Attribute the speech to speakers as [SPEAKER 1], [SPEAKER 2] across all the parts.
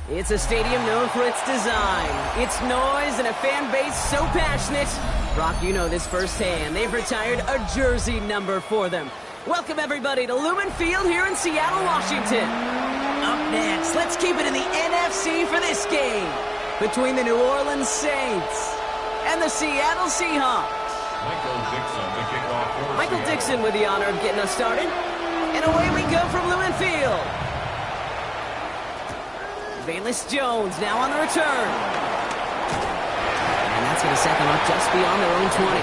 [SPEAKER 1] It's a stadium known for its design, its noise, and a fan base so passionate. Brock, you know this firsthand. They've retired a jersey number for them. Welcome, everybody, to Lumen Field here in Seattle, Washington. Up next, let's keep it in the NFC for this game between the New Orleans Saints and the Seattle Seahawks. Michael Dixon with the honor of getting us started. And away we go from Lumen Field. Valus Jones now on the return. And that's going to set them up just beyond their own 20.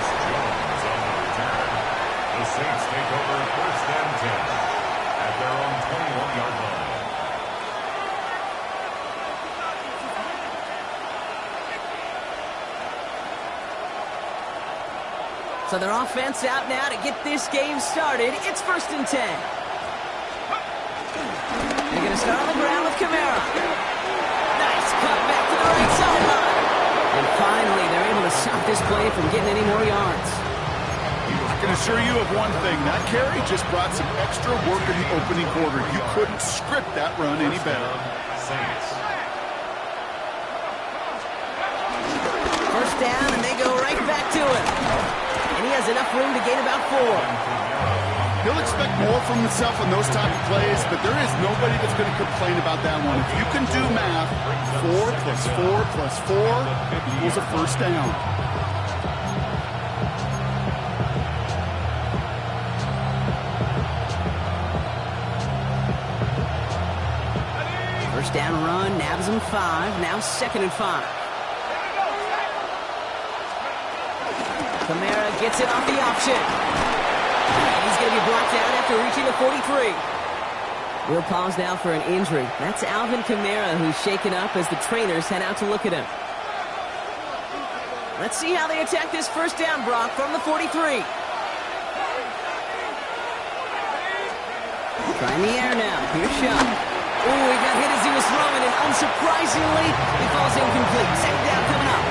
[SPEAKER 2] The Saints take over first and 10 at their own 21-yard line.
[SPEAKER 1] So their offense out now to get this game started. It's first and 10. They're going to start on the ground with Kamara. Nice cut back to the right sideline. And finally, they're able to stop this play from getting any more yards.
[SPEAKER 3] I can assure you of one thing. That carry just brought some extra work in the opening quarter. You couldn't script that run any better.
[SPEAKER 2] Saints.
[SPEAKER 1] First down, and they go right back to him. And he has enough room to gain about 4.
[SPEAKER 3] He'll expect more from himself on those type of plays, but there is nobody that's going to complain about that one. If you can do math, 4 plus 4 plus 4 equals a first down.
[SPEAKER 1] First down run, nabs him 5, now second and 5. Kamara gets it off the option. And he's going to be blocked out after reaching the 43. We'll pause now for an injury. That's Alvin Kamara, who's shaken up as the trainers head out to look at him. Let's see how they attack this first down, Brock, from the 43. Trying the air now. Here's Shot. Oh, he got hit as he was throwing, and unsurprisingly, he falls incomplete. Second down coming up.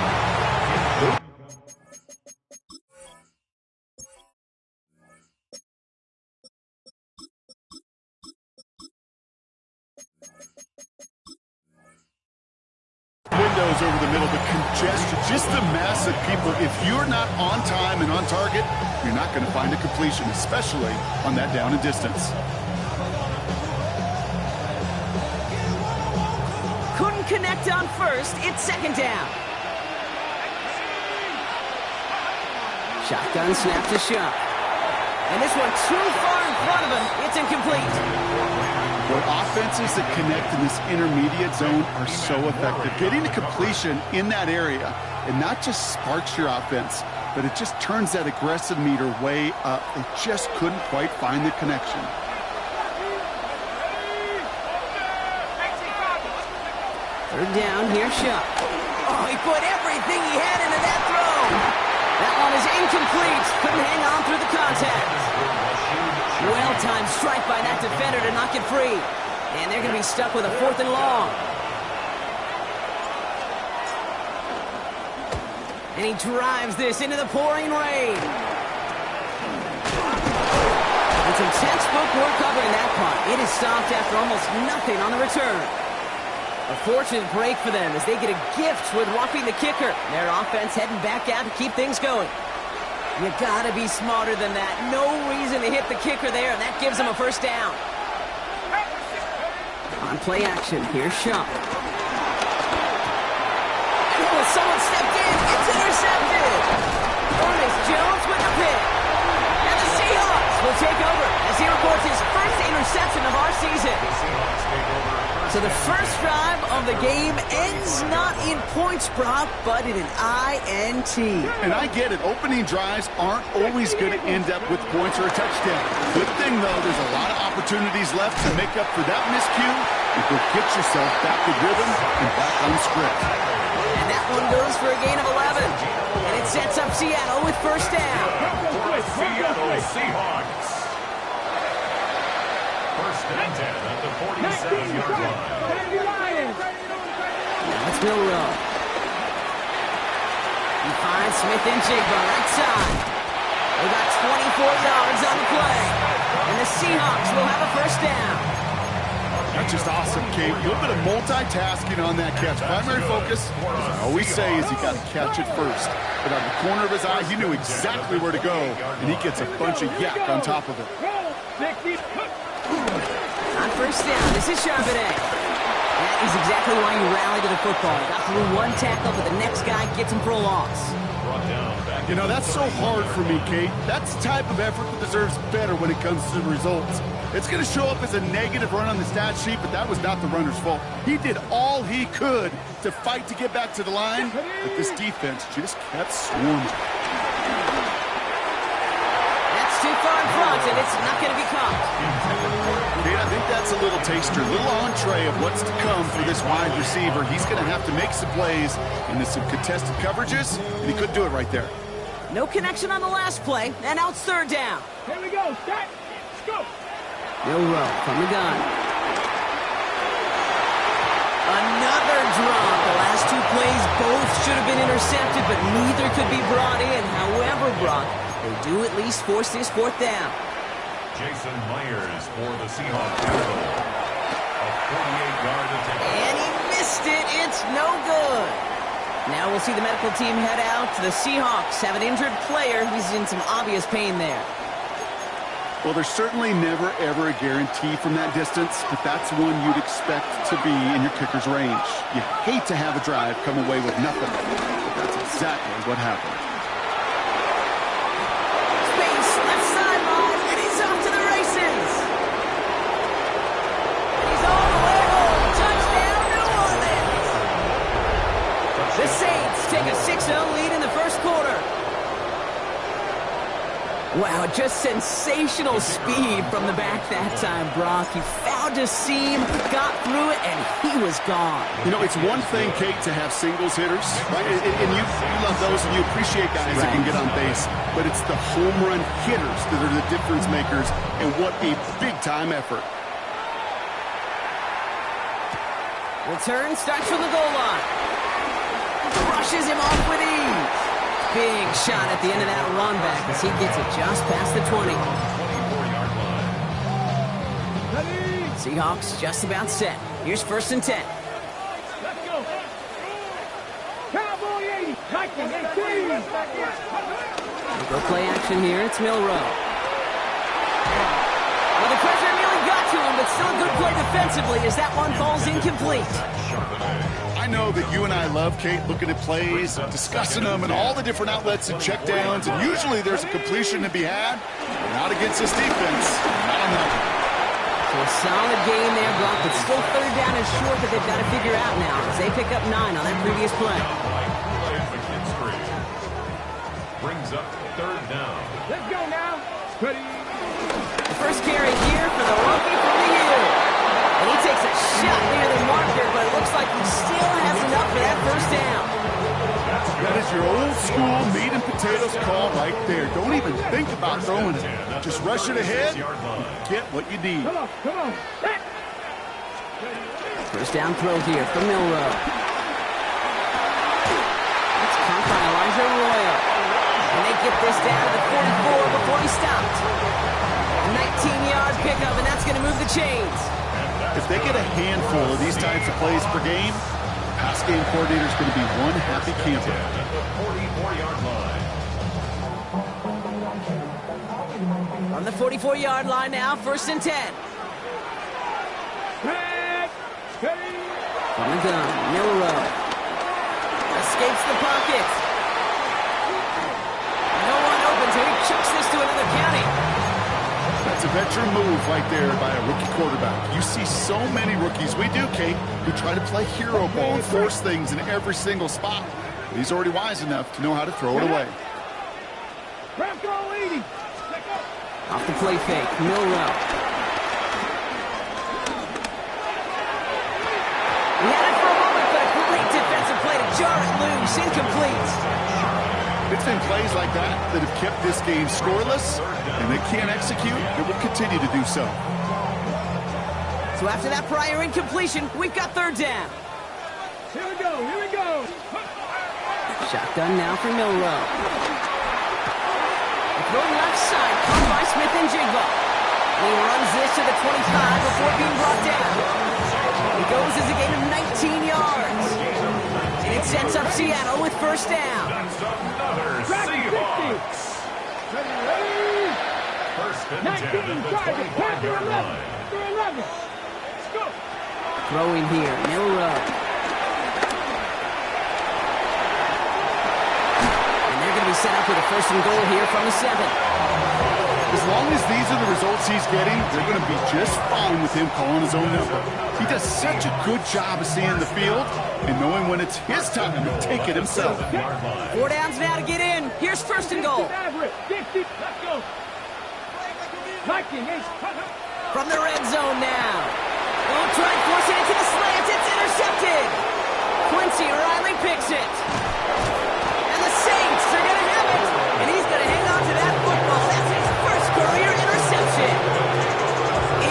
[SPEAKER 3] Windows over the middle, but congestion, just the mass of people. If you're not on time and on target, you're not going to find a completion, especially on that down and distance.
[SPEAKER 1] Couldn't connect on first. It's second down. Shotgun snap to Shot. And this one too far in front of him. It's incomplete.
[SPEAKER 3] Boy, offenses that connect in this intermediate zone are so effective. Getting a completion in that area, it not just sparks your offense, but it just turns that aggressive meter way up. They just couldn't quite find the connection.
[SPEAKER 1] Third down, here's Shot. Oh, he put everything he had into that throw. That one is incomplete. Couldn't hang on through the contact. Well-timed strike by that defender to knock it free. And they're going to be stuck with a 4th and long. And he drives this into the pouring rain. And some textbook work covering that punt. It is stopped after almost nothing on the return. A fortunate break for them as they get a gift with roughing the kicker. Their offense heading back out to keep things going. You gotta be smarter than that. No reason to hit the kicker there, and that gives them a first down. On play action, here's Shot. Oh, someone stepped in. It's intercepted. Ernest Jones with the pick. And the Seahawks will take over as he reports his first interception of our season. So the first drive of the game ends not in points, Brock, but in an INT.
[SPEAKER 3] And I get it. Opening drives aren't always going to end up with points or a touchdown. Good thing, though, there's a lot of opportunities left to make up for that miscue and go get yourself back to rhythm and back on script.
[SPEAKER 1] And that one goes for a gain of 11. And it sets up Seattle with first down.
[SPEAKER 2] Seattle Seahawks. First and 10 at the 47-yard line.
[SPEAKER 1] Now it's Milrow. He finds Smith and Jigba right side. They got 24 yards on the play. And the Seahawks will have a first down.
[SPEAKER 3] That's just awesome, Kate. A little bit of multitasking on that catch. Primary focus, as I always say, is you got to catch it first. But out of the corner of his eye, he knew exactly where to go, and he gets a bunch of yak on top of it.
[SPEAKER 1] On first down, this is Charbonnet. That is exactly why you rally to the football. Got through one tackle, but the next guy gets him for a loss.
[SPEAKER 3] You know, that's so hard for me, Kate. That's the type of effort that deserves better when it comes to the results. It's going to show up as a negative run on the stat sheet, but that was not the runner's fault. He did all he could to fight to get back to the line, but this defense just kept swarming.
[SPEAKER 1] That's too far in front, and it's not going to be caught.
[SPEAKER 3] Kate, I think that's a little taster, a little entree of what's to come for this wide receiver. He's going to have to make some plays into some contested coverages, and he couldn't do it right there.
[SPEAKER 1] No connection on the last play, and now it's third down.
[SPEAKER 4] Here we go. Start. Let's go.
[SPEAKER 1] Milrow from the gun. Another drop. The last two plays both should have been intercepted, but neither could be brought in. However, Brock, they do at least force this fourth down.
[SPEAKER 2] Jason Myers for the Seahawks. A 48-yard attempt.
[SPEAKER 1] And he missed it. It's no good. Now we'll see the medical team head out. The Seahawks have an injured player. He's in some obvious pain there.
[SPEAKER 3] Well, there's certainly never, ever a guarantee from that distance, but that's one you'd expect to be in your kicker's range. You hate to have a drive come away with nothing, but that's exactly what happened.
[SPEAKER 1] Space, left sideline, and he's off to the races. And he's all the way home. Touchdown, New Orleans. The Saints take a 6-0 lead in the first quarter. Wow, just sensational speed from the back that time, Brock. He found a seam, got through it, and he was gone.
[SPEAKER 3] You know, it's one thing, Kate, to have singles hitters, right? And you love those, and you appreciate guys that can get on base. But it's the home run hitters that are the difference makers, and what a big-time effort.
[SPEAKER 1] Return starts from the goal line. Brushes him off with ease. Big shot at the end of that run back as he gets it just past the 20. Seahawks just about set. Here's first and 10.
[SPEAKER 4] Let's go. Cowboy 80. Viking 18.
[SPEAKER 1] We'll go play action here. It's Milrow. Well, the pressure nearly got to him, but still a good play defensively as that one falls incomplete.
[SPEAKER 3] I know that you and I love, Kate, looking at plays, discussing them, and all the different outlets and checkdowns, and usually there's a completion to be had. Not against this defense. Not on that one.
[SPEAKER 1] So a solid game there, Brock, but still third down and short that they've got to figure out now as they pick up 9 on that previous play.
[SPEAKER 2] Brings up third down.
[SPEAKER 4] Let's go now. Ready.
[SPEAKER 1] The first carry here for the rookie from the year. And he takes a shot near the marker, but it looks like he still has enough for that first down.
[SPEAKER 3] That is your old school meat and potatoes call right there. Don't even think about throwing it. Just rush it ahead and get what you need.
[SPEAKER 4] Come on. Come on.
[SPEAKER 1] First down throw here from Milrow. It's caught by Elijah Royal. And they get this down to the 44 before he stopped. A 19-yard pickup, and that's going to move the chains.
[SPEAKER 3] If they get a handful of these types of plays per game, pass game coordinator is going to be one happy camper.
[SPEAKER 2] At the 44-yard line.
[SPEAKER 1] On the 44-yard line now, first and 10. From the gun, Milrow. Escapes the pocket. No one open, so he chucks this to another county.
[SPEAKER 3] That's a veteran move right there by a rookie quarterback. You see so many rookies, we do, Kate, who try to play hero ball and force things in every single spot. But he's already wise enough to know how to throw it away.
[SPEAKER 1] Off the play fake, Milrow. He had it for a moment, but a great defensive play to jar it loose, incomplete.
[SPEAKER 3] It's been plays like that that have kept this game scoreless, and they can't execute. It will continue to do so.
[SPEAKER 1] So after that prior incompletion, we've got third down.
[SPEAKER 4] Here we go. Here we go.
[SPEAKER 1] Shotgun now for Milrow. Thrown left side, caught by Smith and Jigba. He runs this to the 25 before being brought down. loses a gain of 19 yards. And it sets up Seattle with first down.
[SPEAKER 2] That's another
[SPEAKER 4] Track 50.
[SPEAKER 2] Seahawks.
[SPEAKER 4] Ready?
[SPEAKER 2] First and 10
[SPEAKER 4] 19,
[SPEAKER 2] at the
[SPEAKER 4] drive it, pass to
[SPEAKER 2] 25-yard
[SPEAKER 4] 11.
[SPEAKER 2] line.
[SPEAKER 4] To 11. Let's go.
[SPEAKER 1] Throwing here, Milrow. And they're going to be set up with a first and goal here from the 7.
[SPEAKER 3] As long as these are the results he's getting, they're going to be just fine with him calling his own number. He does such a good job of seeing the field and knowing when it's his time to take it himself.
[SPEAKER 1] 4 downs now to get in. Here's first and goal.
[SPEAKER 4] 50. Let's go. Viking is
[SPEAKER 1] From the red zone now. Oh, try forcing it to the slant. It's intercepted. Quincy Riley picks it. And the Saints are going to have it. And he's going to hang on to that football. That's his first career interception.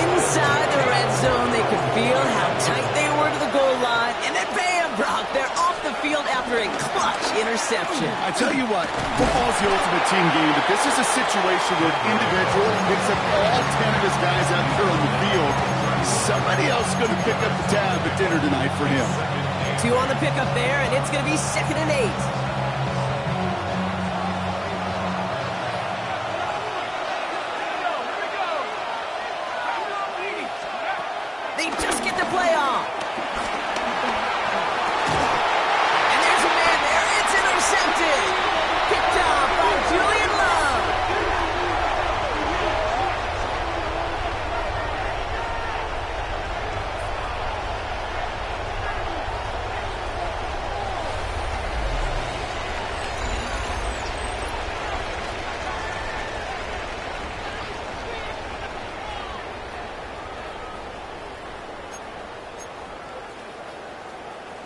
[SPEAKER 1] Inside the red zone, they could feel how tight they were to the goal line. And then bam, Brock, they're off the field after a clutch interception.
[SPEAKER 3] I tell you what, football's the ultimate team game, but this is a situation where an individual picks up all 10 of his guys out there on the field. Somebody else is going to pick up the tab at dinner tonight for him.
[SPEAKER 1] 2 on the pickup there, and it's going to be 2nd and 8. They just get the play on. And there's a man there. It's intercepted. Picked off by Julian Love.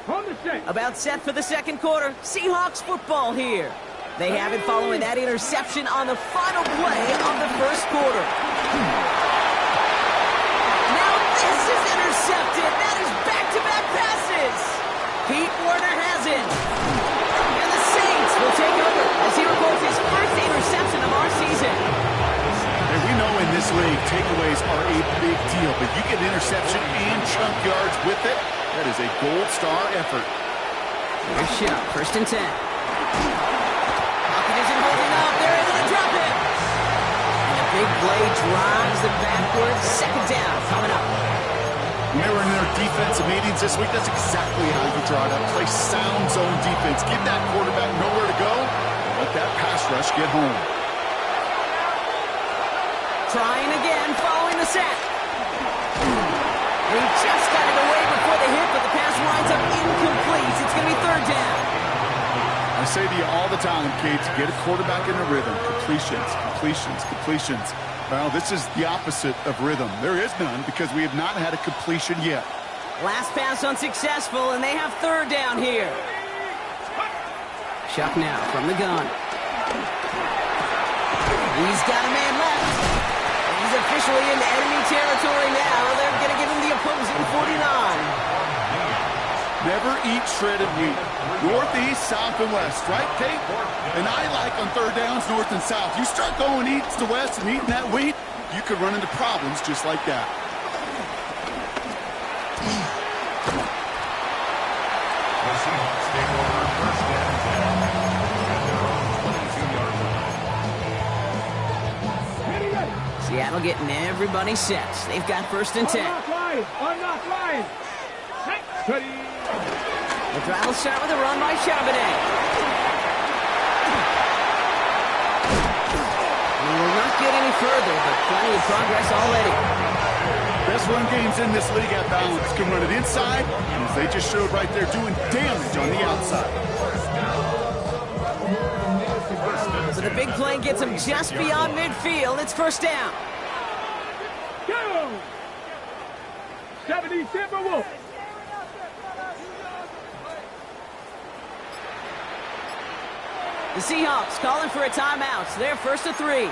[SPEAKER 4] on the set.
[SPEAKER 1] About set for the second quarter. Seahawks football here. They have it following that interception on the final play of the first quarter. Now this is intercepted. That is back-to-back passes. Pete Werner has it. And the Saints will take over as he records his first interception of our season.
[SPEAKER 3] And we know in this league, takeaways are a big deal, but you get interception and chunk yards with it. That is a gold star effort.
[SPEAKER 1] Here's Shuck, first and 10. Hawkins isn't holding up. They're able to drop it. And a big play drives them backwards. Second down coming up.
[SPEAKER 3] When they were in their defensive meetings this week, that's exactly how you draw it up. Play sound zone defense. Give that quarterback nowhere to go. And let that pass rush get home.
[SPEAKER 1] Trying again, following the sack. He just got it away before the hit, but the pass winds up incomplete. It's going to be third down.
[SPEAKER 3] I say to you all the time, kids, get a quarterback in a rhythm. Completions, completions, completions. Well, this is the opposite of rhythm. There is none because we have not had a completion yet.
[SPEAKER 1] Last pass unsuccessful, and they have third down here. Shuck now from the gun. He's got a man left. He's officially in enemy territory now. They're going to give him the opposing 49.
[SPEAKER 3] Never eat shredded wheat. Northeast, south, and west, right, Kate? And I like on third downs, north and south. You start going east to west and eating that wheat, you could run into problems just like that.
[SPEAKER 2] The Seahawks take over first and 10 at their own 22-yard line.
[SPEAKER 1] Seattle getting everybody set. They've got first and 10.
[SPEAKER 4] Unlock line. Ready.
[SPEAKER 1] The drive will start with a run by Charbonnet. We will not get any further, but plenty of progress already.
[SPEAKER 3] Best run games in this league at balance. Can run it inside, and as they just showed right there, doing damage on the outside.
[SPEAKER 1] So the big play gets them just beyond midfield. It's first down.
[SPEAKER 4] Go. 70 Timberwolves.
[SPEAKER 1] The Seahawks calling for a timeout. So they're first to 3.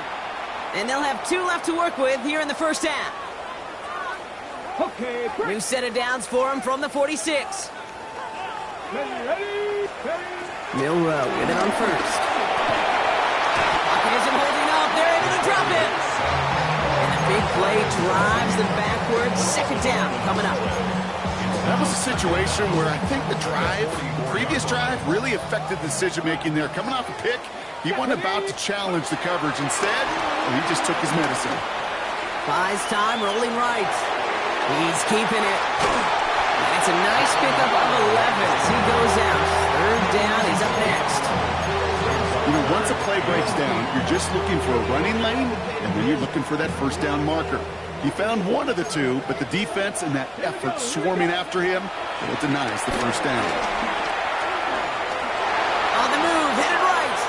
[SPEAKER 1] And they'll have 2 left to work with here in the first half.
[SPEAKER 4] Okay,
[SPEAKER 1] New set of downs for him from the 46.
[SPEAKER 4] ready.
[SPEAKER 1] Milrow with it on first. Pocket isn't holding up. They're able to drop it. And a big play drives them backwards. Second down coming up.
[SPEAKER 3] That was a situation where I think the previous drive, really affected the decision-making there. Coming off a pick, he wasn't about to challenge the coverage. Instead, he just took his medicine.
[SPEAKER 1] Buys time, rolling right. He's keeping it. That's a nice pickup of 11 as he goes out. Third down, he's up next.
[SPEAKER 3] You know, once a play breaks down, you're just looking for a running lane, and then you're looking for that first down marker. He found one of the two, but the defense and that effort swarming after him, well, it denies the first down.
[SPEAKER 1] On the move, headed right.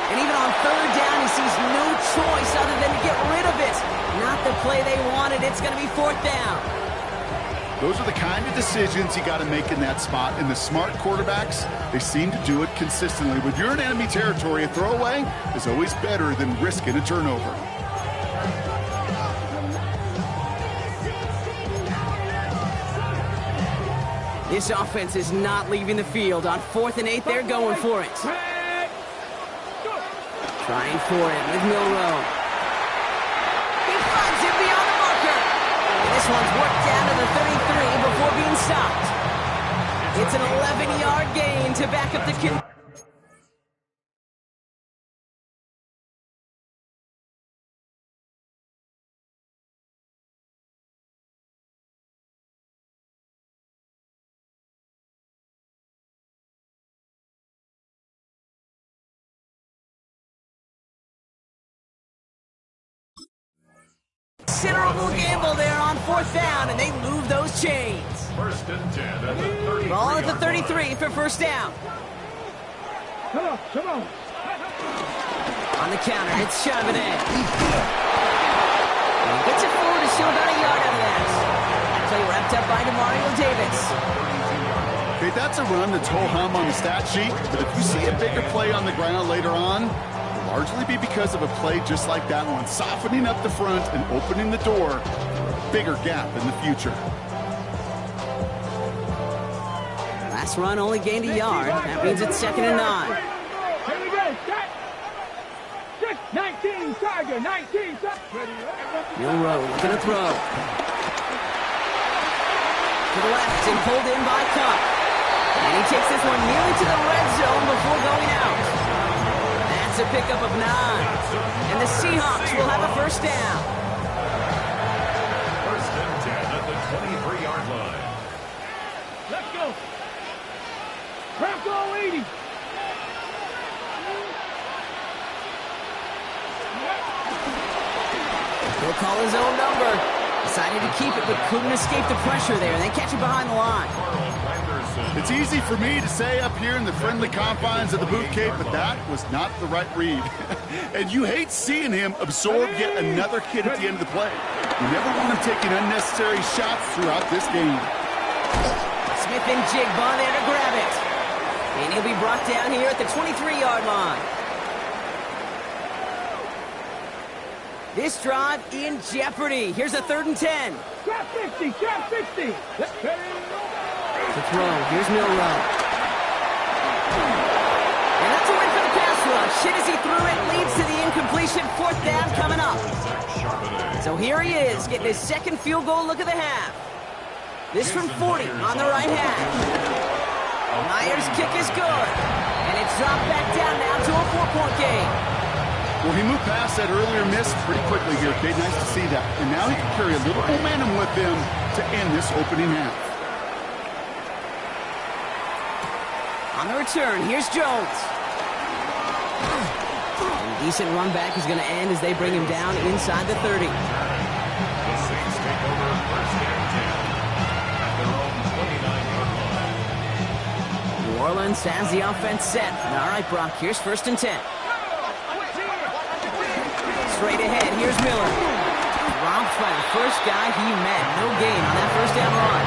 [SPEAKER 1] And even on third down, he sees no choice other than to get rid of it. Not the play they wanted. It's going to be fourth down.
[SPEAKER 3] Those are the kind of decisions you got to make in that spot. And the smart quarterbacks, they seem to do it consistently. When you're in enemy territory, a throwaway is always better than risking a turnover.
[SPEAKER 1] This offense is not leaving the field. On 4th and 8, they're going for it. Trying for it with Milroe. He finds it beyond the marker. And this one's worked down to the 33 before being stopped. It's an 11-yard gain to back up the considerable gamble there on 4th down, and they move those chains.
[SPEAKER 2] First and 10 at the 33.
[SPEAKER 1] Ball at the 33 for first down.
[SPEAKER 4] Come on.
[SPEAKER 1] On the counter, it's Charbonnet. And he gets it forward to show about a yard out of that. Play wrapped up by Demario Davis.
[SPEAKER 3] Okay, that's a run that's ho-hum on the stat sheet, but if you see a bigger play on the ground later on, it'll largely be because of a play just like that one, softening up the front and opening the door for a bigger gap in the future.
[SPEAKER 1] Last run only gained a yard. That means it's 2nd and 9.
[SPEAKER 4] Here we go. Set. 19, Tiger. 19.
[SPEAKER 1] Milroe looking to throw. To the left and pulled in by Cup. And he takes this one nearly to the red zone before going out. That's a pickup of 9. And the Seahawks will have a first down.
[SPEAKER 2] First and 10 at the 23-yard line.
[SPEAKER 4] Let's go. Bronco 80.
[SPEAKER 1] He'll call his own number. Decided to keep it, but couldn't escape the pressure there. They catch it behind the line.
[SPEAKER 3] It's easy for me to say up here in the friendly confines of the boot cape, but that was not the right read. And you hate seeing him absorb yet another hit at the end of the play. You never want him taking unnecessary shots throughout this game.
[SPEAKER 1] Smith and Jigba there to grab it. And he'll be brought down here at the 23-yard line. This drive in jeopardy. Here's a 3rd and 10.
[SPEAKER 4] Trap 60. Trap 60.
[SPEAKER 1] To throw. Here's Milroe. And that's a win for the pass rush. Hit as he threw it. Leads to the incompletion. 4th down coming up. So here he is, getting his 2nd field goal look of the half. This from 40 on the right hash. Myers' kick is good. And it's dropped back down now to a 4-point game.
[SPEAKER 3] Well, he moved past that earlier miss pretty quickly here, Kate. Nice to see that. And now he can carry a little momentum with him to end this opening half.
[SPEAKER 1] On the return, here's Jones. A decent run back is going to end as they bring him down inside the 30.
[SPEAKER 2] The Saints take over first and 10 at their own 29-yard line.
[SPEAKER 1] New Orleans has the offense set. All right, Brock, here's 1st and 10. Straight ahead, here's Miller. Dropped by the first guy he met. No gain on that first down run.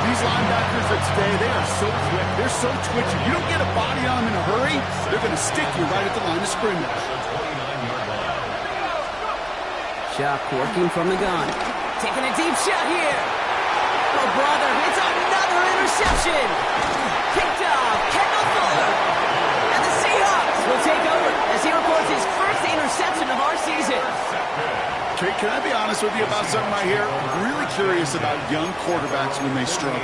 [SPEAKER 3] These linebackers of today, they are so quick. They're so twitchy. You don't get a body on them in a hurry, they're going to stick you right at the line of scrimmage.
[SPEAKER 2] The 29-yard line.
[SPEAKER 1] Chuck working from the gun. Taking a deep shot here. Oh, brother, it's another interception. Picked off Kendall Fuller. And the Seahawks will take over as he records his first interception of our season.
[SPEAKER 3] Okay, can I be honest with you about something right here? I'm really curious about young quarterbacks when they struggle.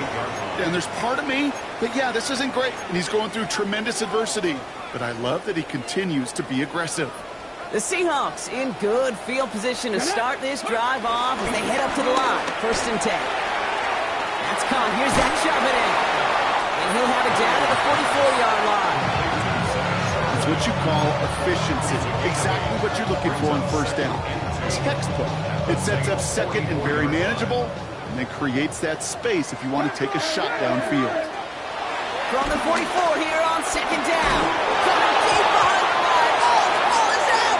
[SPEAKER 3] And there's part of me that, yeah, this isn't great, and he's going through tremendous adversity. But I love that he continues to be aggressive.
[SPEAKER 1] The Seahawks in good field position to start this drive off as they head up to the line. 1st and 10. That's caught. Here's that Charbonnet. And he'll have it down to the 44-yard line.
[SPEAKER 3] It's what you call efficiency. Exactly what you're looking for on 1st down. Textbook. It sets up 2nd and very manageable, and then creates that space if you want to take a shot downfield.
[SPEAKER 1] From the 44 here on 2nd down. Coming deep behind the line. Oh, the ball is out!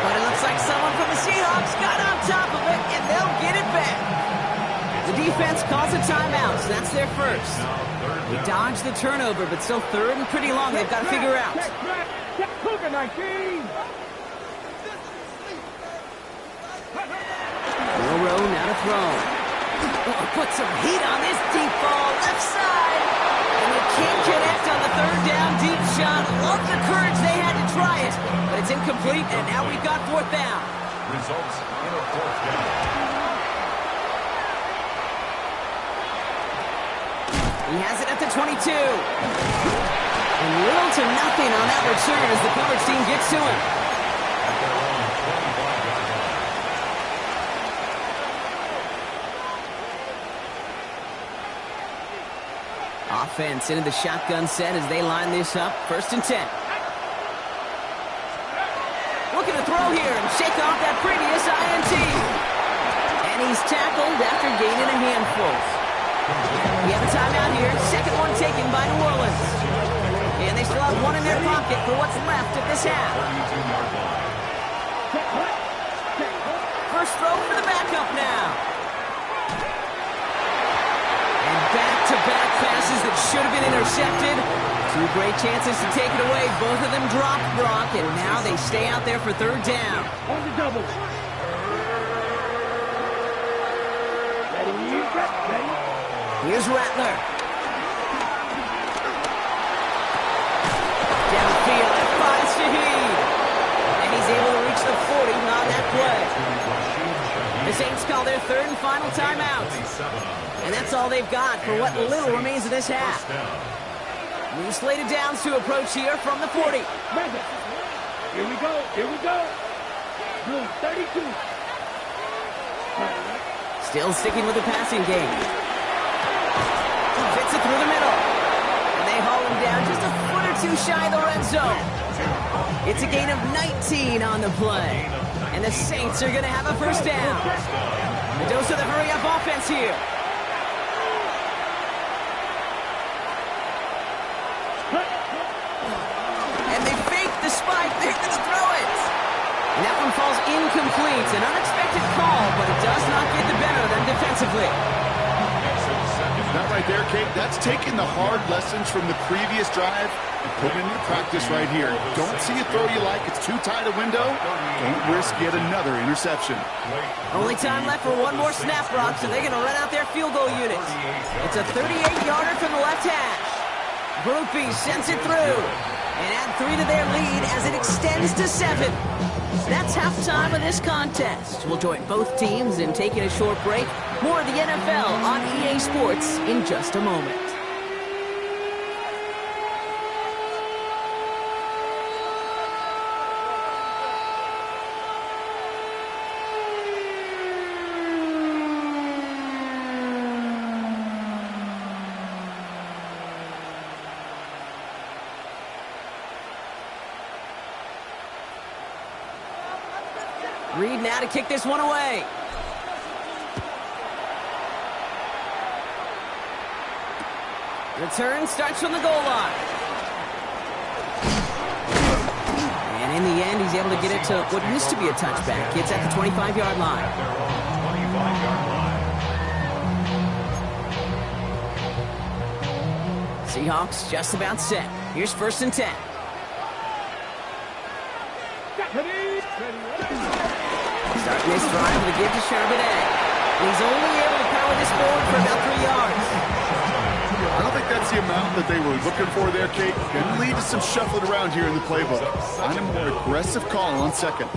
[SPEAKER 1] But it looks like someone from the Seahawks got on top of it, and they'll get it back. The defense calls a timeout, so that's their first. They dodged the turnover, but still 3rd and pretty long they've got to figure out.
[SPEAKER 4] Cougar 19.
[SPEAKER 1] Burrow now to throw. Oh, put some heat on this deep ball, left side. And you can't connect on the 3rd down deep shot. Love the courage they had to try it, but it's incomplete, and now we've got 4th down.
[SPEAKER 2] Results in a 4th down.
[SPEAKER 1] He has it at the 22. And little to nothing on that return as the coverage team gets to him.
[SPEAKER 2] At their own 25-yard line.
[SPEAKER 1] Offense into the shotgun set as they line this up. 1st and 10. Looking to throw here and shake off that previous INT. And he's tackled after gaining a handful. We have a timeout here. 2nd one taken by New Orleans. And they still have one in their pocket for what's left of this half.
[SPEAKER 2] 32-yard line.
[SPEAKER 1] First throw for the backup now. And back-to-back passes that should have been intercepted. 2 great chances to take it away. Both of them dropped, Brock, and now they stay out there for 3rd down.
[SPEAKER 4] On the double. Ready, ready.
[SPEAKER 1] Here's Rattler. Downfield, it finds Shaheed. And he's able to reach the 40 on that play. The Saints call their 3rd and final timeout. And that's all they've got for what little remains of this half. New slated downs to approach here from the 40.
[SPEAKER 4] Madden. Here we go, here we go. Blue 32.
[SPEAKER 1] Still sticking with the passing game. Fits it through the middle. And they haul him down just a foot or 2 shy of the red zone. It's a gain of 19 on the play. And the Saints are going to have a 1st down. The dose of the hurry-up offense here. And they fake the spike. They're going to throw it. And that one falls incomplete. An unexpected call, but it does not get the better of them defensively.
[SPEAKER 3] That right there, Kate, that's taking the hard lessons from the previous drive and putting it into practice right here. Don't see a throw you like. It's too tight a window. Don't risk yet another interception.
[SPEAKER 1] Only time left for one more snap, Brock, so they're going to run out their field goal unit. It's a 38-yarder from the left hash. Groupie sends it through and add 3 to their lead as it extends to 7. That's halftime of this contest. We'll join both teams in taking a short break. More of the NFL on EA Sports in just a moment. Reed now to kick this one away. Return starts from the goal line. And in the end, he's able to get it to what used to be a touchback. It's at the 25-yard line.
[SPEAKER 2] 25-yard line.
[SPEAKER 1] Seahawks just about set. Here's 1st and 10. Starting this drive with a give to Charbonnet. He's only able to power this forward for about 3 yards.
[SPEAKER 3] I don't think that's the amount that they were looking for there, Kate. Going to lead to some shuffling around here in the playbook. Find a more aggressive call on 2nd.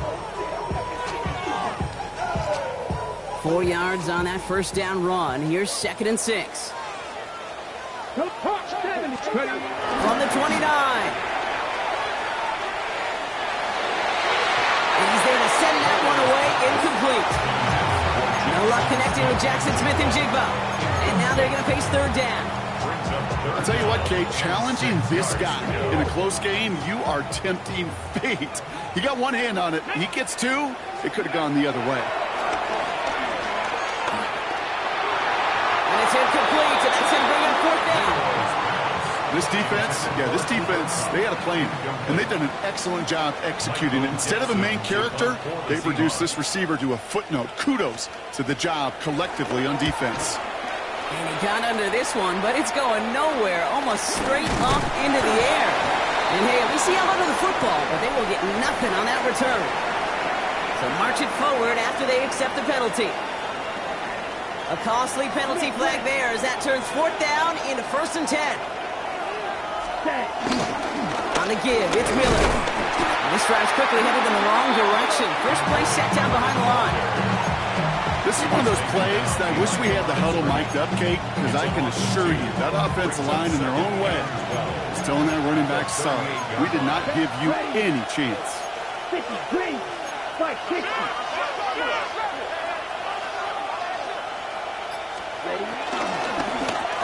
[SPEAKER 1] 4 yards on that first down run. Here's 2nd and 6.
[SPEAKER 4] From
[SPEAKER 1] From the 29. And he's there to send that one away. Incomplete. No luck connecting with Jackson Smith and Jigba. And now they're going to face 3rd down.
[SPEAKER 3] I'll tell you what, Kate, challenging this guy in a close game, you are tempting fate. He got one hand on it. He gets 2. It could have gone the other way.
[SPEAKER 1] And it's incomplete. And that's going to bring up 4th down.
[SPEAKER 3] This defense, they had a plan, and they've done an excellent job executing it. Instead of a main character, they've reduced this receiver to a footnote. Kudos to the job collectively on defense.
[SPEAKER 1] And he got under this one, but it's going nowhere, almost straight up into the air. And hey, at least he held onto the football, but they will get nothing on that return. So march it forward after they accept the penalty. A costly penalty flag there as that turns 4th down into 1st and 10. On the give, it's Miller. And this drive's quickly headed in the wrong direction. First play set down behind the line.
[SPEAKER 3] This is one of those plays that I wish we had the huddle mic'd up, Kate, because I can assure you that offensive line in their own way is telling that running back, sorry, we did not give you any chance.
[SPEAKER 4] 53, 560.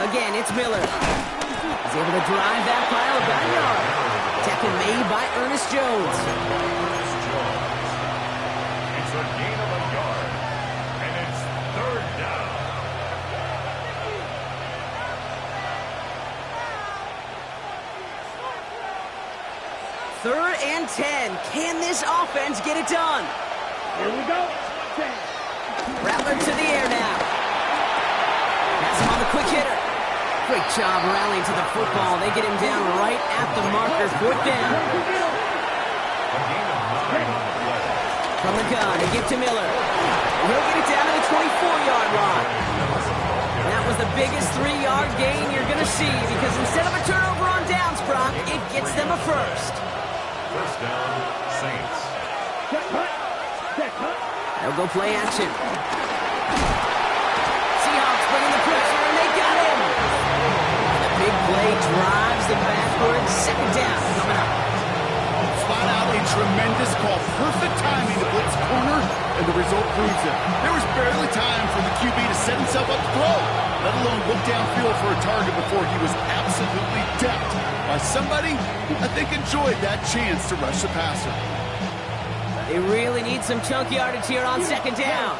[SPEAKER 1] Again, it's Miller. He's able to drive that pile about a yard. Tackle made by Ernest Jones.
[SPEAKER 2] It's a gain of a yard, and it's 3rd down.
[SPEAKER 1] Third and 10. Can this offense get it done?
[SPEAKER 4] Here we go.
[SPEAKER 1] Rattler to the air now. That's him on the quick hitter. Great job rallying to the football. They get him down right at the marker. 4th down. From the gun, they give to Miller. He'll get it down to the 24-yard line. That was the biggest 3-yard gain you're going to see because instead of a turnover on downs, Brock, it gets them a first.
[SPEAKER 2] 1st down, Saints.
[SPEAKER 1] They'll go play action. Seahawks bringing the pressure, and they got him. And the big play drives them backwards. 2nd down coming up.
[SPEAKER 3] Flat out a tremendous call. Perfect timing to blitz corner, and the result proves it. There was barely time for the QB to set himself up to throw, let alone look downfield for a target before he was absolutely decked by somebody who I think enjoyed that chance to rush the passer.
[SPEAKER 1] They really need some chunk yardage here on 2nd down.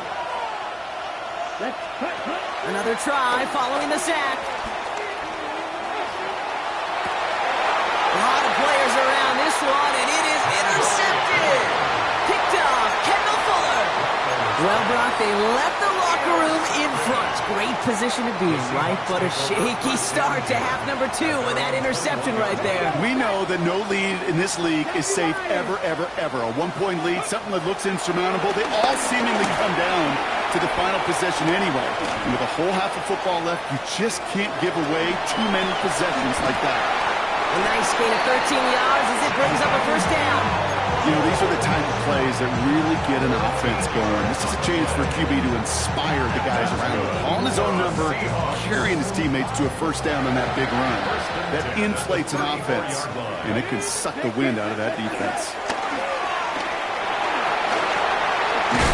[SPEAKER 1] Another try following the sack. A lot of players around this one, and it is intercepted. Picked off, Kendall Fuller. Well, Brock, they left the locker room in front. Great position to be in, right? But a shaky start to half number 2 with that interception right there.
[SPEAKER 3] We know that no lead in this league is safe ever, ever, ever. A 1-point lead, something that looks insurmountable. They all seemingly come down to the final possession anyway. And with a whole half of football left, you just can't give away too many possessions like that.
[SPEAKER 1] A nice gain of 13 yards as it brings up a 1st down.
[SPEAKER 3] You know, these are the type of plays that really get an offense going. This is a chance for QB to inspire the guys around him. Calling his own number, carrying his teammates to a 1st down on that big run. That inflates an offense, and it can suck the wind out of that defense.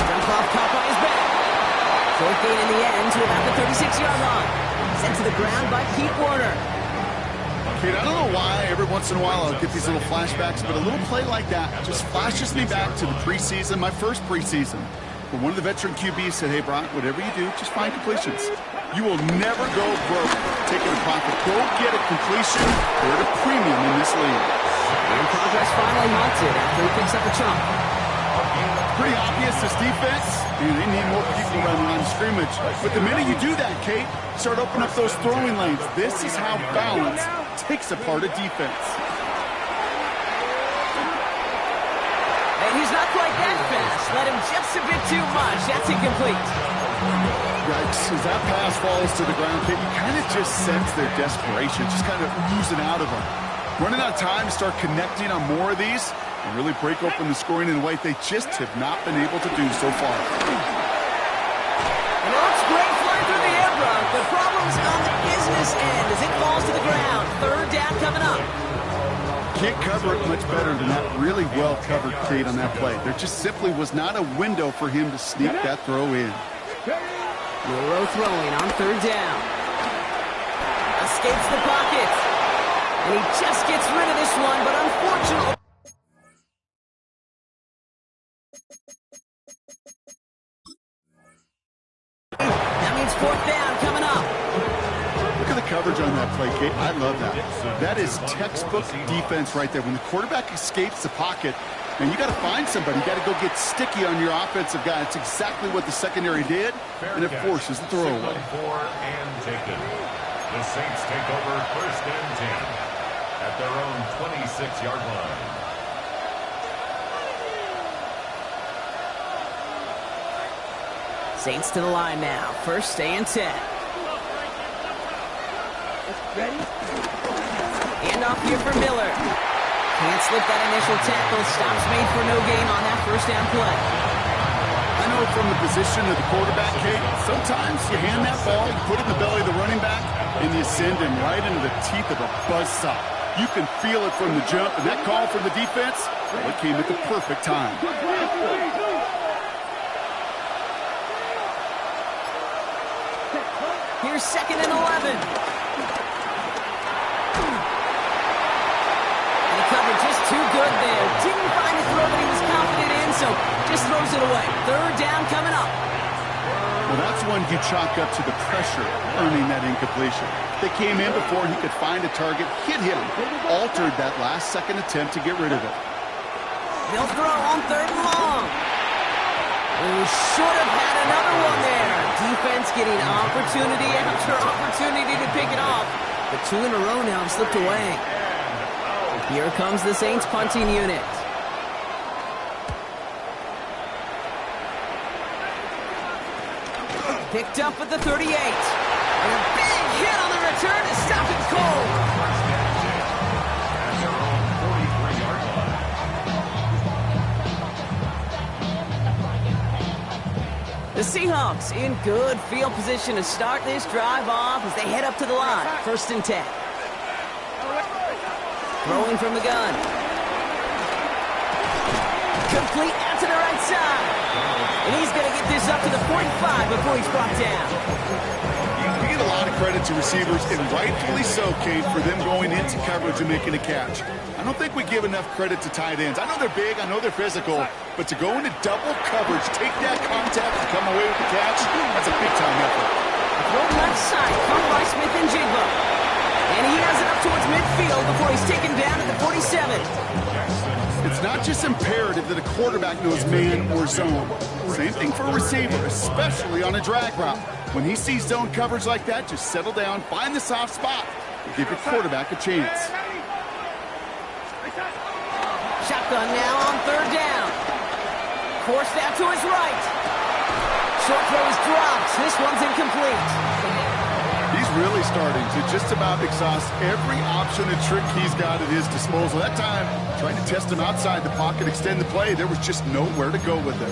[SPEAKER 1] Dump-off caught by his back. 4th gain in the end to about the 36-yard line. Sent to the ground by Pete Warner.
[SPEAKER 3] Kate, I don't know why every once in a while I'll get these little flashbacks, but a little play like that just flashes me back to the preseason, my first preseason, where one of the veteran QBs said, hey, Brock, whatever you do, just find completions. You will never go broke taking a profit. Go get a completion. They're at a premium in this league.
[SPEAKER 1] And progress finally halted after he picks up a chunk.
[SPEAKER 3] Pretty obvious, this defense, they need more people around the line of scrimmage. But the minute you do that, Kate, start opening up those throwing lanes. This is how balance takes apart a defense.
[SPEAKER 1] And he's not quite that fast. Let him just a bit too much. That's incomplete.
[SPEAKER 3] Yikes, as that pass falls to the ground, Kate, you kind of just sense their desperation, just kind of oozing out of them. Running out of time to start connecting on more of these and really break open the scoring in a way they just have not been able to do so far.
[SPEAKER 1] And it looks great flying through the air, Brock, but problems on the business end as it falls to the ground. Third down coming up.
[SPEAKER 3] Can't cover it much better than that really well-covered Kate on that play. There just simply was not a window for him to sneak that throw in.
[SPEAKER 1] Monroe throwing on third down. Escapes the pocket. And he just gets rid of this one, but unfortunately... That means fourth down coming up.
[SPEAKER 3] Look at the coverage on that play, Kate. I love that. That is textbook defense right there. When the quarterback escapes the pocket, and you got to find somebody. You got to go get sticky on your offensive guy. It's exactly what the secondary did, and it forces the throwaway.
[SPEAKER 2] And taken. The Saints take over first and 10 at their own 26-yard line.
[SPEAKER 1] Saints to the line now. First and 10.
[SPEAKER 4] Ready?
[SPEAKER 1] Hand off here for Miller. Can't slip that initial tackle. Stops made for no gain on that first down play.
[SPEAKER 3] I know from the position of the quarterback, Kate, sometimes you hand that ball, you put it in the belly of the running back, and you send him right into the teeth of a buzzsaw. You can feel it from the jump, and that call from the defense, well, it came at the perfect time.
[SPEAKER 1] Here's second and 11. And he covered just too good there. Didn't find a throw that he was confident in, so just throws it away. Third down coming up.
[SPEAKER 3] Well, that's one you chalk up to the pressure earning that incompletion. They came in before he could find a target, hit him, altered that last-second attempt to get rid of it.
[SPEAKER 1] They'll throw on third and long. We should have had another one there. Defense getting opportunity after opportunity to pick it off. But two in a row now have slipped away. Here comes the Saints punting unit. Picked up at the 38. And a big hit on the return to stop it cold.
[SPEAKER 2] At their own 43-yard line.
[SPEAKER 1] The Seahawks in good field position to start this drive off as they head up to the line. First and 10. Throwing from the gun. Complete out to the right side. And he's going to get this up to the 45 before he's brought down.
[SPEAKER 3] You get a lot of credit to receivers, and rightfully so, Kate, for them going into coverage and making a catch. I don't think we give enough credit to tight ends. I know they're big, I know they're physical, but to go into double coverage, take that contact and come away with the catch, that's a big-time effort.
[SPEAKER 1] Throw left side, come by Smith and Jigba. And he has it up towards midfield before he's taken down at the 47.
[SPEAKER 3] It's not just imperative that a quarterback knows man or zone. Same thing for a receiver, especially on a drag route. When he sees zone coverage like that, just settle down, find the soft spot, and give your quarterback a chance.
[SPEAKER 1] Shotgun now on third down. Forced out to his right. Short throw is dropped. This one's incomplete.
[SPEAKER 3] He's really starting to just about exhaust every option and trick he's got at his disposal. That time, trying to test him outside the pocket, extend the play, there was just nowhere to go with it.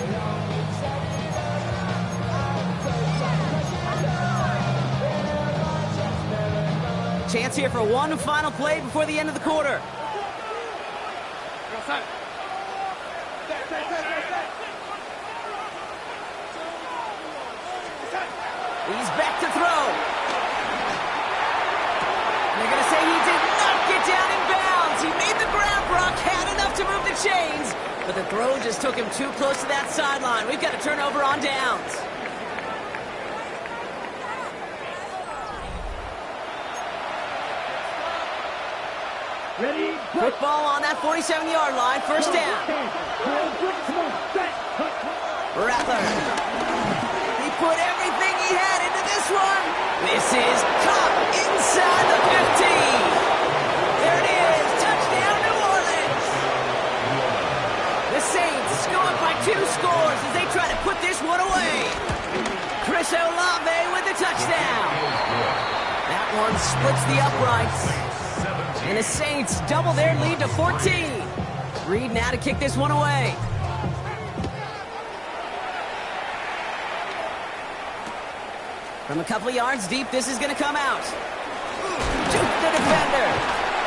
[SPEAKER 1] Chance here for one final play before the end of the quarter. He's back to throw. They're going to say he did not get down in bounds. He made the grab, Brock, had enough to move the chains, but the throw just took him too close to that sideline. We've got a turnover on downs.
[SPEAKER 4] Ready?
[SPEAKER 1] Football on that 47-yard line, first down. Rattler. He put everything he had into this one. This is caught inside the 15. There it is. Touchdown, New Orleans. The Saints go up by 2 scores as they try to put this one away. Chris Olave with the touchdown. That one splits the uprights. And the Saints double their lead to 14. Reed now to kick this one away. From a couple of yards deep, this is going to come out. Juke the defender.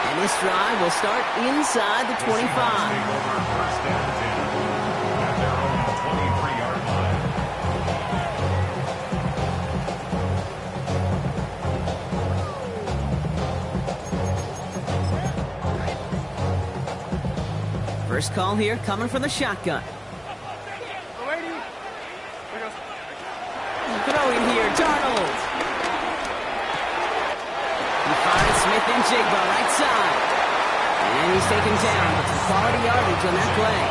[SPEAKER 1] And this drive will start inside the 25.
[SPEAKER 2] Take over first and 10 at their own 23-yard line.
[SPEAKER 1] First call here coming from the shotgun. Throwing here, Darnold. He finds Smith and Jigba right side. And he's taken down, but some quality yardage on that play.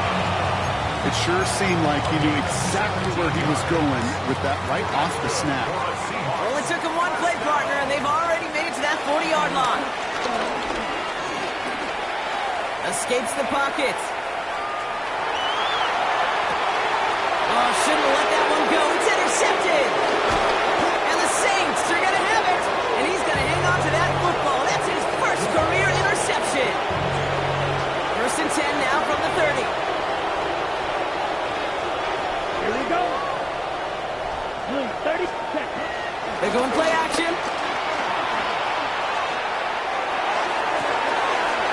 [SPEAKER 3] It sure seemed like he knew exactly where he was going with that right off the snap.
[SPEAKER 1] Only took him one play, partner, and they've already made it to that 40-yard line. Escapes the pocket. Oh, shouldn't have let that one go. It's intercepted. And the Saints are going to have it. And he's going to hang on to that football. That's his first career interception. First and 10 now from the 30.
[SPEAKER 4] Here we go. 30 seconds.
[SPEAKER 1] They're going play action.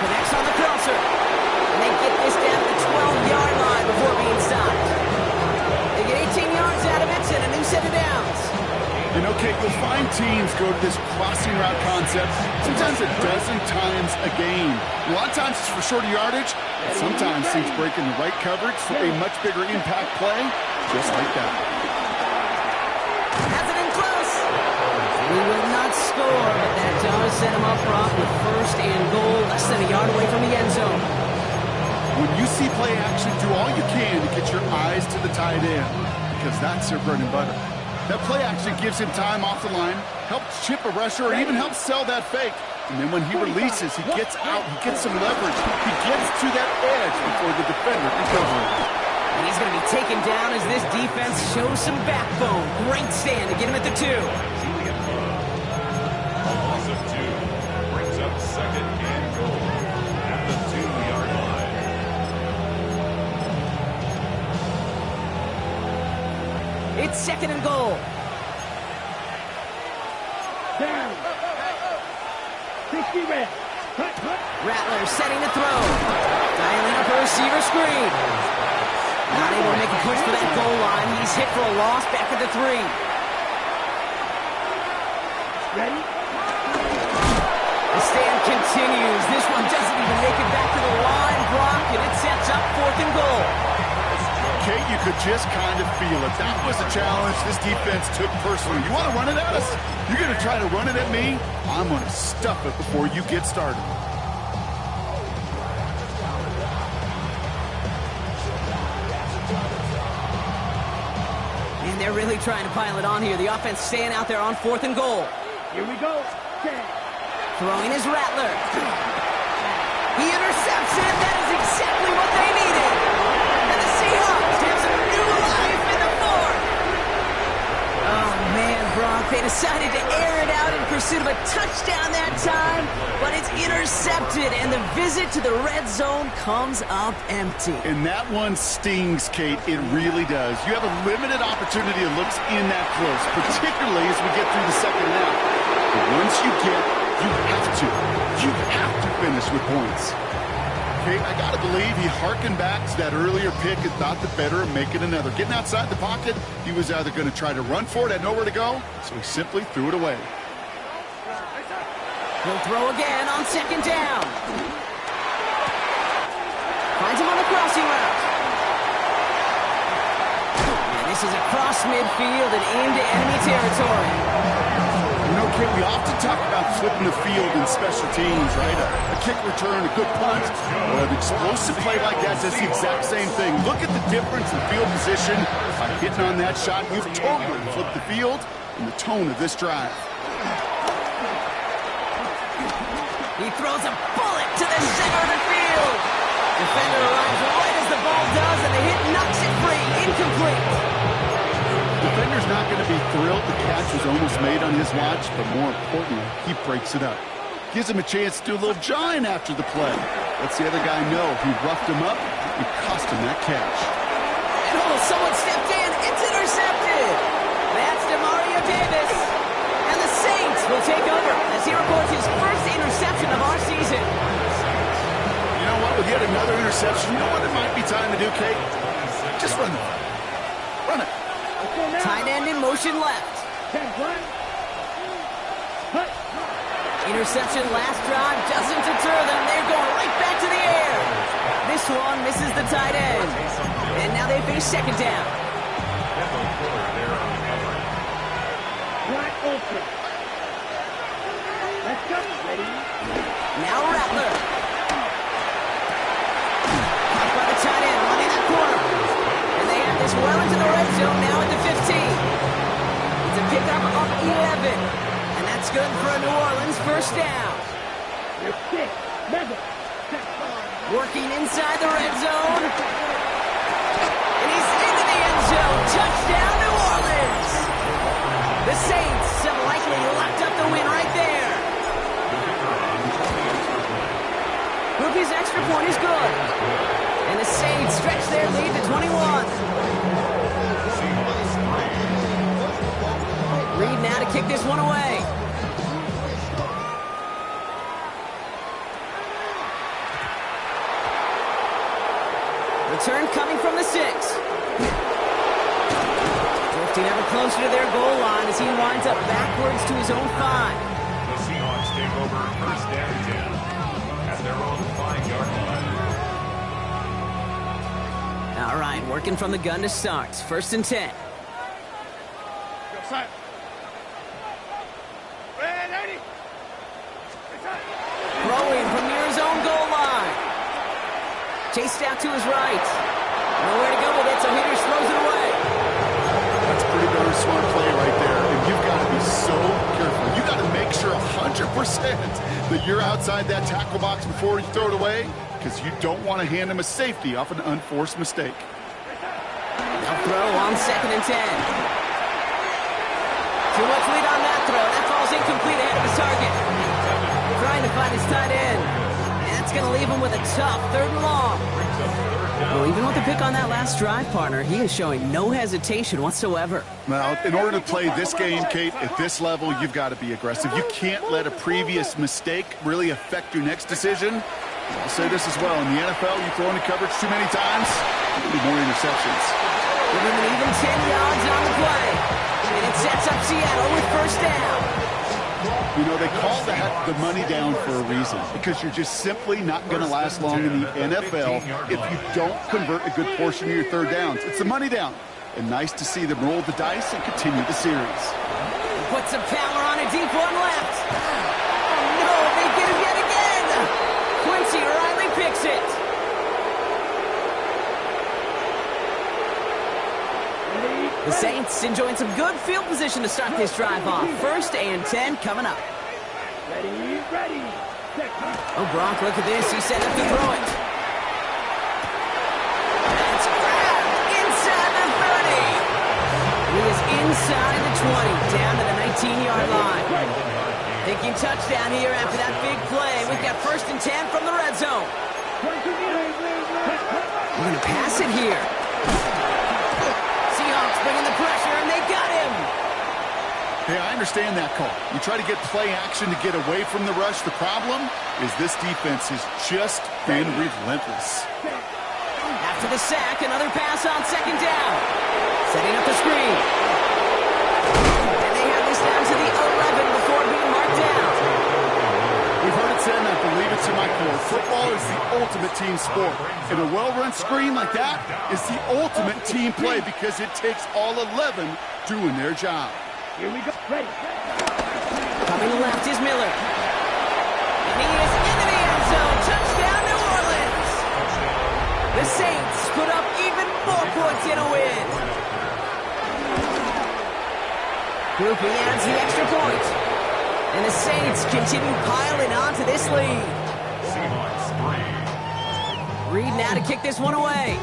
[SPEAKER 1] Connects on the crosser. And they get this down to the 12-yard line before being stopped. They get 18 yards out of it and a new set of downs.
[SPEAKER 3] You know, Kate, you'll find teams go to this crossing route concept sometimes a dozen times a game. A lot of times it's for shorter yardage, and sometimes teams break in the right coverage for a much bigger impact play, just like that.
[SPEAKER 1] Has it in close. He will not score, but that does set him up, Brock, with first and goal, less than a yard away from the end zone.
[SPEAKER 3] When you see play action, do all you can to get your eyes to the tight end, because that's their bread and butter. That play action gives him time off the line, helps chip a rusher, or even helps sell that fake. And then when he releases, he gets out, he gets some leverage, he gets to that edge before the defender can cover him.
[SPEAKER 1] And he's going to be taken down as this defense shows some backbone. Great stand to get him at the 2.
[SPEAKER 2] A loss of 2 brings up second and goal at the 2-yard line.
[SPEAKER 1] It's second and goal.
[SPEAKER 4] Down. 60 red.
[SPEAKER 1] Rattler setting to throw. Dialing up a receiver screen. Not able to make a push for that goal line. He's hit for a loss back at the 3.
[SPEAKER 4] Ready?
[SPEAKER 1] The stand continues. This one doesn't even make it back to the line, Brock, and it sets up fourth and goal.
[SPEAKER 3] Kate, you could just kind of feel it. That was a challenge this defense took personally. You want to run it at us? You're going to try to run it at me? I'm going to stuff it before you get started.
[SPEAKER 1] And they're really trying to pile it on here. The offense staying out there on fourth and goal.
[SPEAKER 4] Here we go.
[SPEAKER 1] Throwing his Rattler. He intercepts it. That is exactly what they needed. And the Seahawks have some new life in the 4th. Oh, man, Brock. They decided to air it out in pursuit of a touchdown that time, but it's intercepted, and the visit to the red zone comes up empty.
[SPEAKER 3] And that one stings, Kate. It really does. You have a limited opportunity that looks in that close, particularly as we get through the second half. But once you have to finish with points. Kate, I got to believe he harkened back to that earlier pick and thought the better of making another. Getting outside the pocket, he was either going to try to run for it, had nowhere to go, so he simply threw it away.
[SPEAKER 1] He'll throw again on second down. Finds him on the crossing route. And this is across midfield and into enemy territory.
[SPEAKER 3] You know, Kate, we often talk about flipping the field in special teams, right? A kick return, a good punt. Well, an explosive play like that does the exact same thing. Look at the difference in field position. By hitting on that shot, you've totally flipped the field and the tone of this drive.
[SPEAKER 1] He throws a bullet to the center of the field. Defender arrives right as the ball does, and the hit knocks it free. Incomplete.
[SPEAKER 3] Defender's not going to be thrilled the catch was almost made on his watch, but more importantly, he breaks it up. Gives him a chance to do a little jawing after the play. Lets the other guy know he roughed him up and cost him that catch.
[SPEAKER 1] And someone stepped in. It's intercepted. That's DeMario Davis. Saints will take over as he records his first interception of our season.
[SPEAKER 3] You know what? With yet another interception, you know what it might be time to do, Kate? Just run the ball. Run it.
[SPEAKER 1] Tight end in motion left. Interception last drive doesn't deter them. They're going right back to the air. This one misses the tight end. And now they face second down. Now Rattler. Caught by the tight end, running that corner. And they have this well into the red zone now at the 15. It's a pickup of 11. And that's good for a New Orleans first down. Working inside the red zone. And he's into the end zone. Touchdown, New Orleans. The Saints have likely locked up the win right there. Ruby's extra point is good. And the Saints stretch their lead to 21. Reed now to kick this one away. Return coming from the 6. Drifting ever closer to their goal line as he winds up backwards to his own 5.
[SPEAKER 2] The Seahawks take over first down 10 at their own 5-yard line.
[SPEAKER 1] All right, working from the gun to start. First and 10. Throwing from near his own goal line. Chased out to his right. Nowhere to go with it, so Hitters throws it away.
[SPEAKER 3] That's a pretty darn smart play right there. And you've got to be so careful. You've got to make sure 100% that you're outside that tackle box before you throw it away, because you don't want to hand him a safety off an unforced mistake.
[SPEAKER 1] Now throw on second and 10. Too much lead on that throw. That falls incomplete ahead of his target. Trying to find his tight end. And that's going to leave him with a tough third and long. Well, even with the pick on that last drive, partner, he is showing no hesitation whatsoever.
[SPEAKER 3] Now, in order to play this game, Kate, at this level, you've got to be aggressive. You can't let a previous mistake really affect your next decision. I'll say this as well. In the NFL, you throw into coverage too many times, you'll be more interceptions.
[SPEAKER 1] Give him an even 10 yards on the play. And it sets up Seattle with first down.
[SPEAKER 3] You know, they call that the money down for a reason, because you're just simply not going to last long in the NFL if you don't convert a good portion of your third downs. It's the money down. And nice to see them roll the dice and continue the series.
[SPEAKER 1] Put some power on a deep one left. Oh, no, they get him yet again. Quincy Riley picks it. The Saints enjoying some good field position to start this drive off. First and 10 coming up.
[SPEAKER 4] Ready.
[SPEAKER 1] Oh, Gronk, look at this. He's set up to throw it. That's grabbed inside the 30. He is inside the 20, down to the 19-yard line. Thinking touchdown here after that big play. We've got first and 10 from the red zone. We're going to pass it here. Seahawks bringing the pressure, and they got him.
[SPEAKER 3] Hey, I understand that call. You try to get play action to get away from the rush. The problem is this defense has just been relentless.
[SPEAKER 1] After the sack, another pass on second down. Setting up the screen. And they have this down to the 11 before being marked down.
[SPEAKER 3] We've heard it said, and I believe it to my core. Football is the ultimate team sport. And a well-run screen like that is the ultimate team play because it takes all 11 doing their job.
[SPEAKER 4] Here we go. Ready.
[SPEAKER 1] Coming left is Miller. And he is into the end zone. Touchdown, New Orleans. The Saints put up even more points in a win. Groupie adds the extra point. And the Saints continue piling on to this lead. Reed now to kick this one away.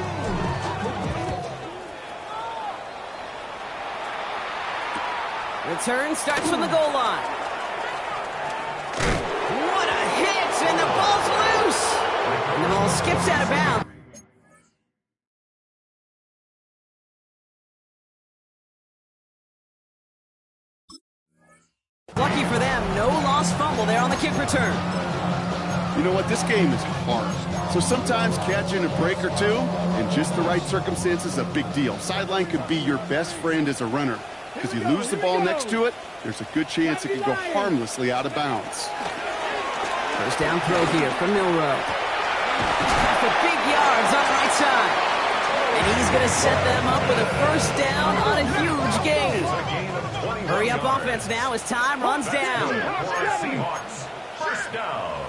[SPEAKER 1] Return starts from the goal line. What a hit, and the ball's loose. And the ball skips out of bounds. Lucky for them, no lost fumble there on the kick return.
[SPEAKER 3] You know what? This game is hard. So sometimes catching a break or two in just the right circumstances is a big deal. Sideline could be your best friend as a runner, because you lose the ball next to it, there's a good chance it could go harmlessly out of bounds.
[SPEAKER 1] First down throw here from Milroe. For big yards on the right side. And he's going to set them up with a first down on a huge gain. Hurry up offense now as time runs down.
[SPEAKER 2] Seahawks, first down.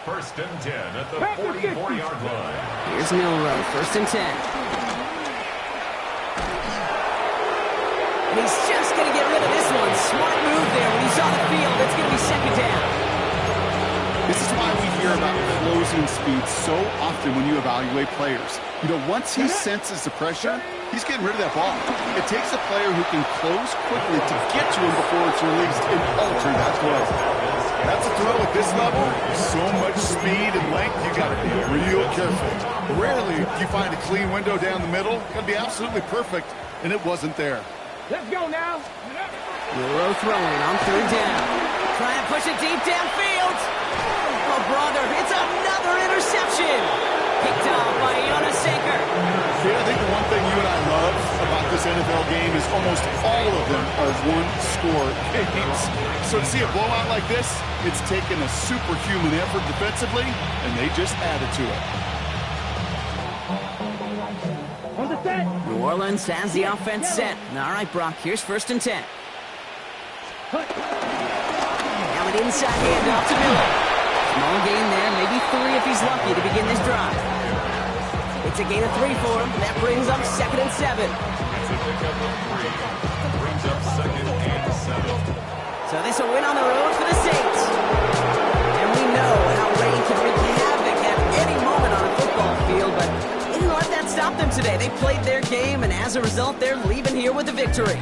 [SPEAKER 2] First and 10 at the 44-yard line.
[SPEAKER 1] Here's Milroe, first and 10. And he's just going to get rid of this one. Smart move there when he saw the field. It's going to be second down.
[SPEAKER 3] This is why we hear about closing speed so often when you evaluate players. You know, once he senses the pressure, he's getting rid of that ball. It takes a player who can close quickly to get to him before it's released and alter that throw. That's a throw at this level. So much speed and length, you got to be real careful. Rarely do you find a clean window down the middle. It's going to be absolutely perfect, and it wasn't there.
[SPEAKER 4] Let's go now.
[SPEAKER 1] Milroe throwing on third down. Try and push it deep downfield. Oh, brother, it's another interception. Picked off by Jonas Saker.
[SPEAKER 3] See, I think the one thing you and I love about this NFL game is almost all of them are one-score games. So to see a blowout like this, it's taken a superhuman effort defensively, and they just added to it.
[SPEAKER 4] On the set.
[SPEAKER 1] New Orleans has the offense set. All right, Brock, here's first and 10. Now an inside handoff to Miller. Small gain there, maybe 3 if he's lucky to begin this drive. It's a gain of 3 for him. That brings up second and 7.
[SPEAKER 2] It's a pickup of 3. Brings up second and 7.
[SPEAKER 1] So this will win on the road for the Saints. And we know how rain can wreak havoc at any moment on a football field, but they didn't let that stop them today. They played their game, and as a result, they're leaving here with a victory.